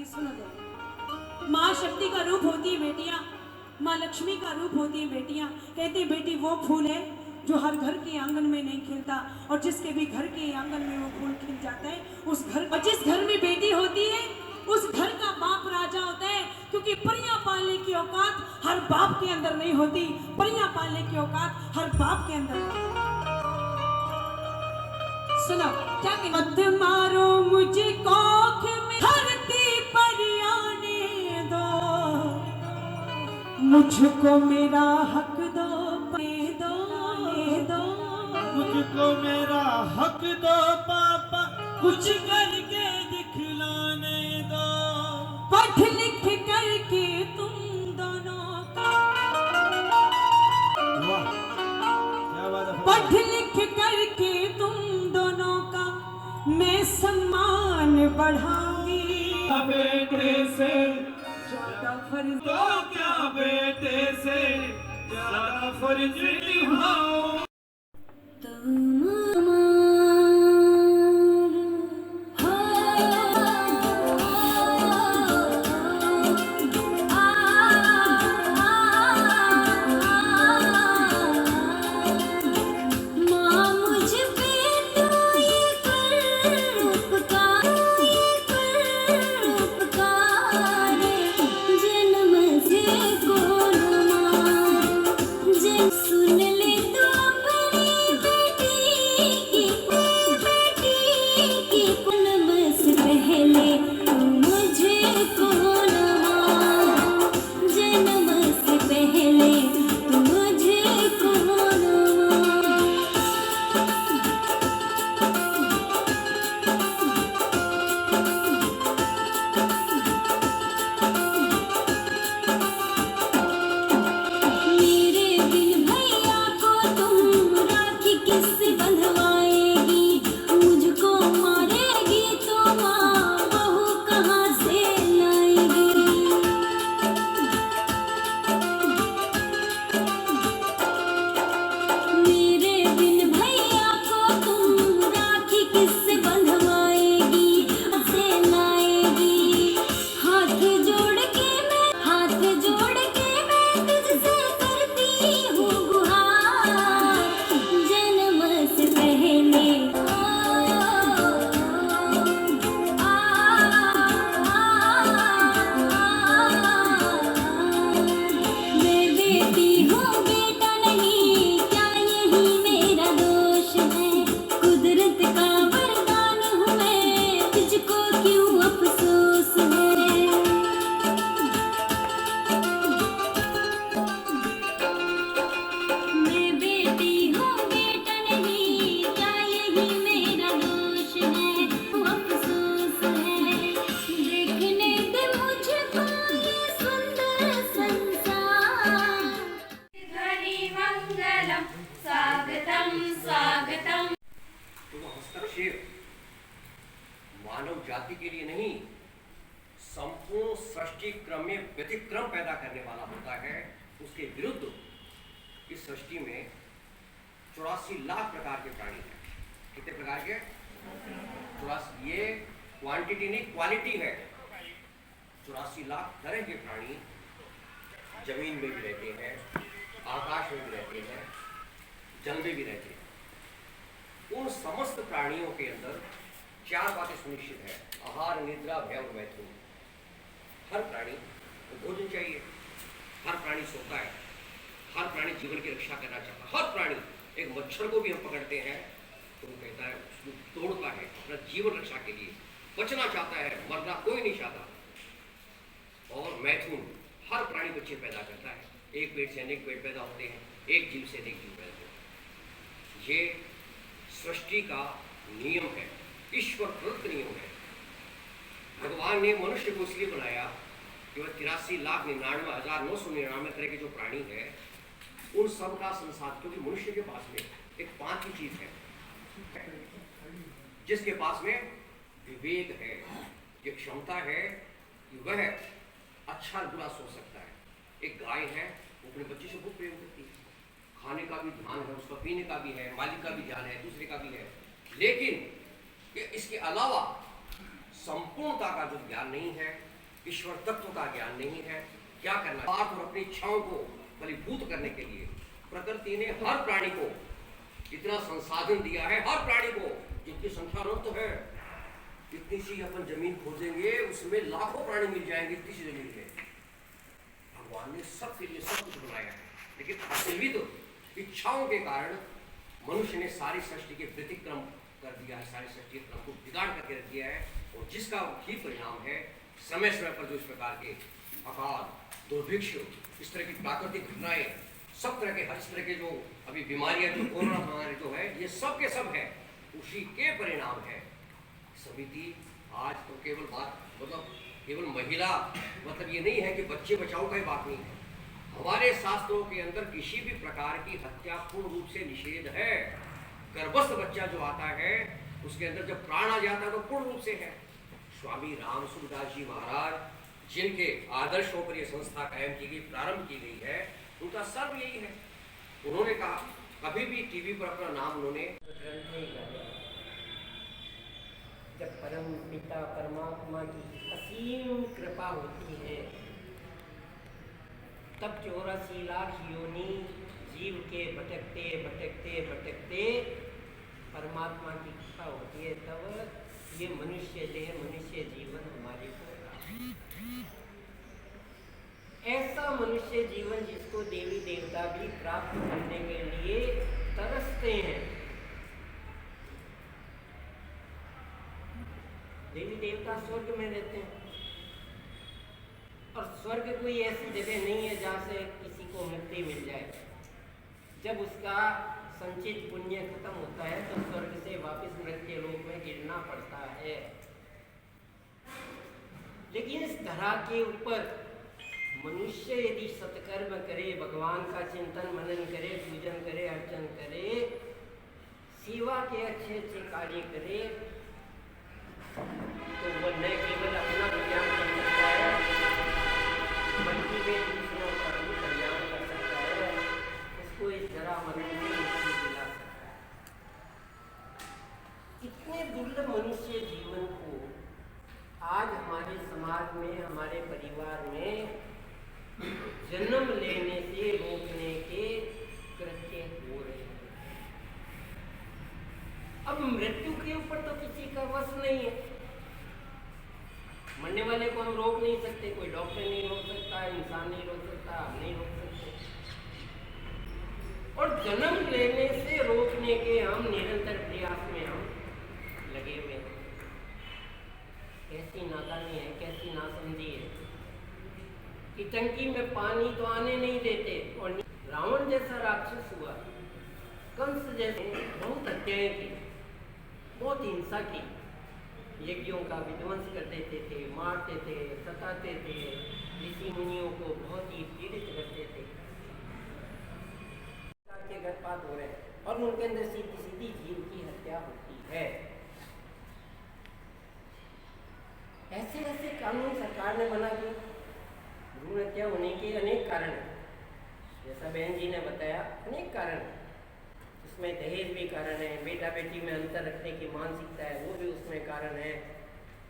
कि सुनो जरा, माँ शक्ति का रूप होती है बेटियां, माँ लक्ष्मी का रूप होती है बेटियां। कहते हैं बेटी वो फूल है जो हर घर के आंगन में नहीं खिलता, और जिसके भी घर के आंगन में वो फूल खिल जाता है उस घर, और जिस घर में बेटी होती है उस घर का बाप राजा होता है। क्योंकि परियां पालने की औकात हर बाप के अंदर नहीं होती, परियां पालने की औकात हर बाप के अंदर होती है। सुनो क्या कहते, मत मारो मुझे कोख में धरती परियां ने दो, मुझको मेरा हक दो, दो मुझको मेरा हक दो पापा, कुछ करके दिखलाने दो। पढ़ लिख करके तुम दोनों का, वाह क्या बात है। पढ़ लिख करके तुम दोनों का मैं सम्मान बढ़ाऊंगी। बेटे से ज्यादा फर्ज तो क्या बेटे से ज्यादा फर्ज निभाऊं। मानव जाति के लिए नहीं, संपूर्ण सृष्टि क्रम में व्यतिक्रम पैदा करने वाला होता है। उसके विरुद्ध इस सृष्टि में 84 लाख प्रकार के प्राणी हैं। कितने प्रकार के? 84। ये क्वांटिटी नहीं क्वालिटी है। 84 लाख तरह के प्राणी जमीन में भी रहते हैं, आकाश में भी रहते हैं, जल में भी रहते हैं। उन समस्त प्राणियों के अंदर 4 बातें सुनिश्चित है: आहार, निद्रा, भय और मैथुन। हर प्राणी को भोजन चाहिए, हर प्राणी सोता है, हर प्राणी जीवन की रक्षा करना चाहता है। हर प्राणी, एक मच्छर को भी हम पकड़ते हैं तो वो कहता है, उसको तोड़ता है अपना जीवन रक्षा के लिए, बचना चाहता है, मरना कोई नहीं चाहता। और मैथुन, हर प्राणी बच्चे पैदा करता है। एक पेट से अनेक पेट पैदा होते हैं, एक जीव से अनेक जीव पैदा होते हैं। ये सृष्टि का नियम है, ईश्वर प्रदत्त नियम है। भगवान ने मनुष्य को इसलिए बनाया कि वह 83,99,999 तरह के जो प्राणी है उन सब का संसार, क्योंकि मनुष्य के पास में एक 5 ही चीज है जिसके पास में विवेक है, ये क्षमता है कि वह अच्छा बुरा सोच सकता है। एक गाय है, वो अपने बच्चे से बहुत प्रेम करती है, खाने का भी ध्यान है, उसका पीने का भी है, मालिक का भी ध्यान है, दूसरे का भी है। लेकिन इसके अलावा संपूर्णता का जो ज्ञान नहीं है, ईश्वर तत्व का ज्ञान नहीं है। क्या करना है और अपनी इच्छाओं को फलीभूत करने के लिए प्रकृति ने हर प्राणी को इतना संसाधन दिया है, हर प्राणी को जिनकी संख्या अनंत है। इतनी सी अपन जमीन खोदेंगे उसमें लाखों प्राणी मिल जाएंगे, इतनी सी जमीन है। भगवान ने सबके लिए सब कुछ बनाया है, लेकिन असीमित इच्छाओं के कारण मनुष्य ने सारी सृष्टि के व्यतिक्रम कर दिया है, सारी सृष्टि के क्रम को बिगाड़ करके रख दिया है। और जिसका ही परिणाम है समय समय पर जो इस प्रकार के अकाल, दुर्भिक्ष, इस तरह की प्राकृतिक घटनाएं, सब तरह के हर इस तरह के जो अभी बीमारियां, जो कोरोना महामारी जो है, ये सब के सब है, उसी के परिणाम है। समिति आज तो केवल बात मतलब केवल महिला मतलब ये नहीं है कि बच्चे बचाओ का ही बात नहीं है। हमारे शास्त्रों के अंदर किसी भी प्रकार की हत्या पूर्ण रूप से निषेध है। गर्भस्थ बच्चा जो आता है उसके अंदर जब प्राण आ जाता है तो पूर्ण रूप से है। स्वामी राम सूरदास जी महाराज जिनके आदर्शों पर यह संस्था कायम की गई, प्रारंभ की गई है, उनका सर्व यही है। उन्होंने कहा कभी भी टीवी पर अपना नाम उन्होंने जब परम पिता परमात्मा की असीम कृपा होती है तब 84 लाख योनि जीव के भटकते भटकते भटकते परमात्मा की कृपा होती है, तब ये मनुष्य देह, मनुष्य जीवन हमारे को ऐसा मनुष्य जीवन जिसको देवी देवता भी प्राप्त करने के लिए तरसते हैं। देवी देवता स्वर्ग में रहते हैं और स्वर्ग कोई ऐसी जगह नहीं है जहाँ से किसी को मुक्ति मिल जाए। जब उसका संचित पुण्य खत्म होता है तो स्वर्ग से वापस मृत्यु लोक में गिरना पड़ता है। लेकिन इस धरा के ऊपर मनुष्य यदि सत्कर्म करे, भगवान का चिंतन मनन करे, पूजन करे, अर्चन करे, सेवा के अच्छे अच्छे कार्य करे, तो वह न केवल अपना कल्याण कर सकता है बल्कि वे दूसरों का भी कल्याण कर सकता है। उसको इस जरा मरण में मुक्ति दिला सकता है। इतने दुर्लभ मनुष्य जीवन को आज हमारे समाज में, हमारे परिवार में जन्म लेने से रोकने के कृत्य हो रहे हैं। अब मृत्यु के ऊपर तो किसी का वश नहीं है। मरने वाले को हम रोक नहीं सकते, कोई डॉक्टर नहीं रोक सकता, इंसान नहीं रोक सकता, हम नहीं रोक सकते। और जन्म लेने से रोकने के हम निरंतर प्रयास में हम लगे हुए हैं। कैसी नादानी है, कैसी नासमझी है कि टंकी में पानी तो आने नहीं देते और रावण जैसा राक्षस हुआ, कंस जैसे बहुत हत्याएं की, बहुत हिंसा की, यज्ञों का विध्वंस कर देते थे, मारते थे, सताते थे, ऋषि मुनियों को बहुत ही पीड़ित करते थे। के गर्भपात हो रहे हैं और उनके अंदर सीधी सीधी जीव की हत्या होती है। ऐसे ऐसे कानून सरकार ने बना दिए। भ्रूण हत्या होने के अनेक कारण हैं, जैसा बहन जी ने बताया, अनेक कारण हैं। उसमें दहेज भी कारण है, बेटा बेटी में अंतर रखने की मानसिकता है वो भी उसमें कारण है,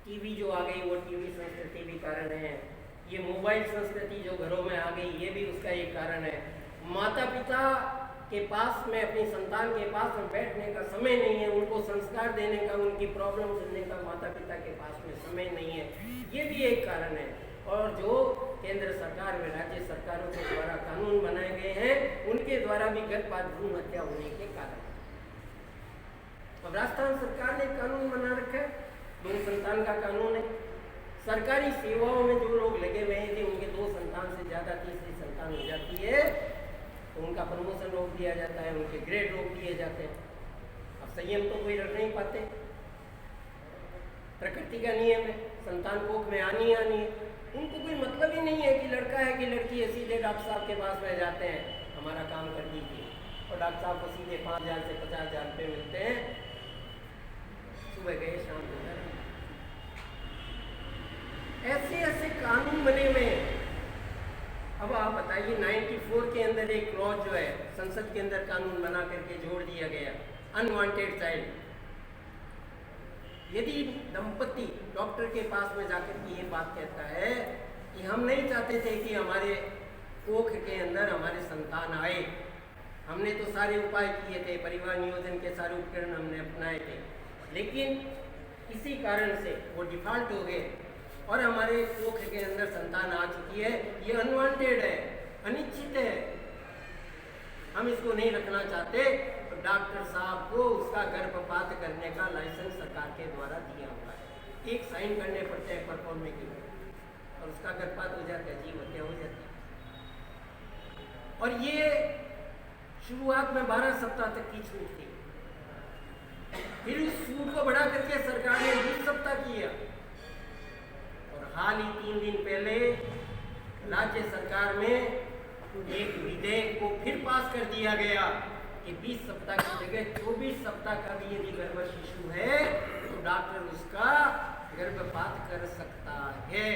टीवी जो आ गई वो टीवी संस्कृति भी कारण है, ये मोबाइल संस्कृति जो घरों में आ गई ये भी उसका एक कारण है। माता पिता के पास में, अपनी संतान के पास में बैठने का समय नहीं है, उनको संस्कार देने का, उनकी प्रॉब्लम सुनने का माता पिता के पास में समय नहीं है, ये भी एक कारण है। और जो केंद्र सरकार व राज्य सरकारों के द्वारा कानून बनाए गए हैं उनके द्वारा भी गर्भपात भ्रूण हत्या होने के कारण। अब राजस्थान सरकार ने कानून बना रखा है, 2 संतान का कानून है। सरकारी सेवाओं में जो लोग लगे हुए हैं उनके 2 संतान से ज़्यादा तीसरी संतान हो जाती है तो उनका प्रमोशन रोक दिया जाता है, उनके ग्रेड रोक दिए जाते हैं। अब संयम तो कोई रख नहीं पाते, प्रकृति का नियम है, संतान कोख में आनी है। उनको कोई मतलब ही नहीं है कि लड़का है कि लड़की है, सीधे डॉक्टर साहब के पास में जाते हैं, हमारा काम कर दीजिए, और डॉक्टर साहब को सीधे 5,000 से 50,000 रुपये मिलते हैं, सुबह गए शाम को गए। ऐसे ऐसे कानून बने हुए हैं। अब आप बताइए 94 के अंदर एक क्लॉज जो है संसद के अंदर कानून बना करके जोड़ दिया गया, अनवांटेड चाइल्ड। यदि दंपति डॉक्टर के पास में जाकर के ये बात कहता है कि हम नहीं चाहते थे कि हमारे कोख के अंदर हमारे संतान आए, हमने तो सारे उपाय किए थे, परिवार नियोजन के सारे उपकरण हमने अपनाए थे, लेकिन इसी कारण से वो डिफॉल्ट हो गए और हमारे कोख के अंदर संतान आ चुकी है। ये अनवांटेड है, अनिश्चित है, हम इसको नहीं रखना चाहते। तो डॉक्टर साहब को उसका गर्भपात करने का लाइसेंस सरकार के द्वारा दिया हुआ है, एक साइन करने पड़ते हैं परफॉर्म के लिए और उसका गर्भपात हो जाता है, जीव हत्या हो जाती है। और ये शुरुआत में 12 सप्ताह तक की छूट थी, फिर इस छूट को बढ़ा करके सरकार ने 20 सप्ताह किया और हाल ही 3 दिन पहले राज्य सरकार में एक विधेयक को फिर पास कर दिया गया कि 20 सप्ताह की जगह 24 सप्ताह का भी यदि गर्भ शिशु है तो डॉक्टर उसका गर्भपात कर सकता है।